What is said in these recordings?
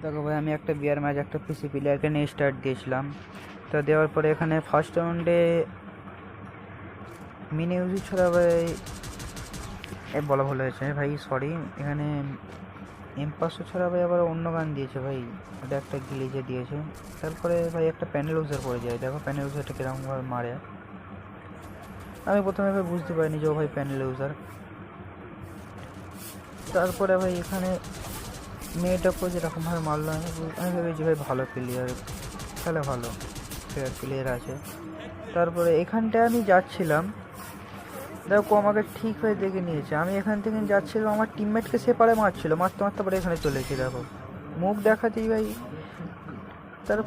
দেখো ভাই আমি একটা বিয়ার ম্যাচ একটা পিসি প্লেয়ারকে নিয়ে স্টার্ট দিয়েছিলাম। তো দেওয়ার পরে এখানে ফার্স্ট রাউন্ডে মিনি ইউজি ছাড়া ভাই বলা ভুল হয়েছে ভাই, সরি। এখানে এম500 ছাড়া ভাই আবার অন্য গান দিয়েছে ভাই, এটা একটা গ্লিচে দিয়েছে। তারপরে ভাই একটা প্যানেল ইউজার পড়ে যায়, দেখো প্যানেল ইউজারটা কিরকমভাবে মারে। আমি প্রথমে ভাই বুঝতে পারিনি যে ও ভাই প্যানেল ইউজার। তারপরে ভাই এখানে মেয়েটাকে যেরকমভাবে মারলো আমি ভেবেছি ভাই ভালো প্লেয়ার, খেলা ভালো ফেয়ার প্লেয়ার আছে। তারপরে এখানটায় আমি যাচ্ছিলাম, দেখো আমাকে ঠিক হয়ে দেখে নিয়েছে। আমি এখান থেকে যাচ্ছিলাম, আমার টিমমেটকে সেপারে মারছিল, মারতে মারতে পরে এখানে চলেছি। দেখো মুখ দেখাতেই ভাই তার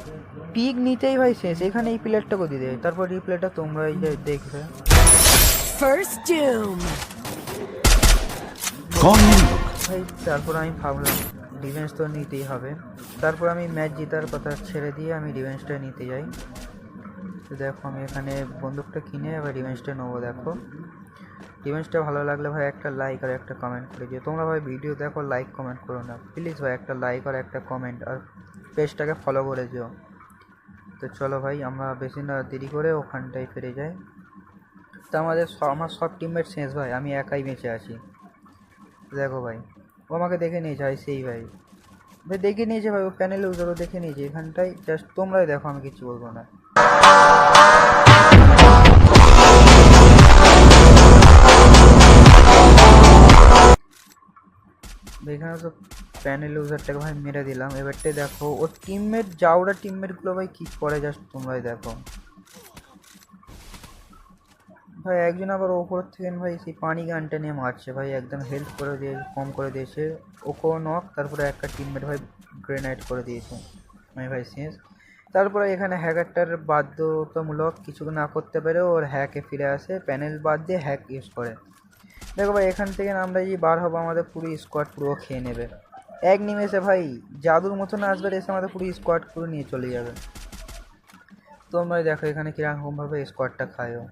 পিক নিতেই ভাই শেষ, এখানে এই প্লেয়ারটাকে দিয়ে দেয়। তারপর রিপ্লেটা তোমরা এই যে দেখবে। ভাই তারপর আমি ভাবলাম ডিফেন্স তো নিতেই হবে। তারপর আমি ম্যাচ জেতার কথা ছেড়ে দিয়ে আমি ডিফেন্সটা নিতে যাই। তো দেখো আমি এখানে বন্দুকটা কিনে এবার ডিফেন্সটা নেবো। দেখো ডিফেন্সটা ভালো লাগলে ভাই একটা লাইক আর একটা কমেন্ট করে দিও। তোমরা ভাই ভিডিও দেখো, লাইক কমেন্ট করো না প্লিজ ভাই, একটা লাইক আর একটা কমেন্ট আর পেজটাকে ফলো করে দিও। তো চলো ভাই আমরা বেশি না দেরি করে ওখানটায় ফিরে যাই। তো আমার সব টিমমেট শেষ ভাই, আমি একাই বেঁচে আছি। দেখো ভাই ও আমাকে দেখে নিয়েছে ভাই, সেই ভাই ভাই দেখে নিয়েছে ভাই, ও প্যানেলে উজারও দেখে নিয়েছে এখানটায়। জাস্ট তোমরাই দেখো, আমি কিছু বলবো না। এখানে তো প্যানেল ইউজারটাকে ভাই মেরে দিলাম। এবারটাই দেখো ওর টিমমেট জাউরা টিমমেটগুলো ভাই কী করে, জাস্ট তোমরাই দেখো। ভাই একজন আবার ওপর থেকে ভাই সেই পানি গানটা নিয়ে মারছে ভাই, একদম হেল্প করে দিয়ে কম করে দিয়েছে। ওকেও নক, তারপরে একটা টিমমেট ভাই গ্রেনাইড করে দিয়েছে। আমি ভাই শেষ। তারপরে এখানে হ্যাকারটার বাধ্যতামূলক কিছু না করতে পেরে ওর হ্যাকে ফিরে আসে, প্যানেল বাদ দিয়ে হ্যাক ইউজ করে। দেখো ভাই এখান থেকে আমরা যদি বার হবো আমাদের পুরো স্কোয়াড পুরো খেয়ে নেবে এক নিমেষে ভাই, জাদুর মতন আসবে এসে আমাদের পুরো স্কোয়াড পুরো নিয়ে চলে যাবে। তোমরাই দেখো এখানে কিরকমভাবে স্কোয়াডটা খায়ও।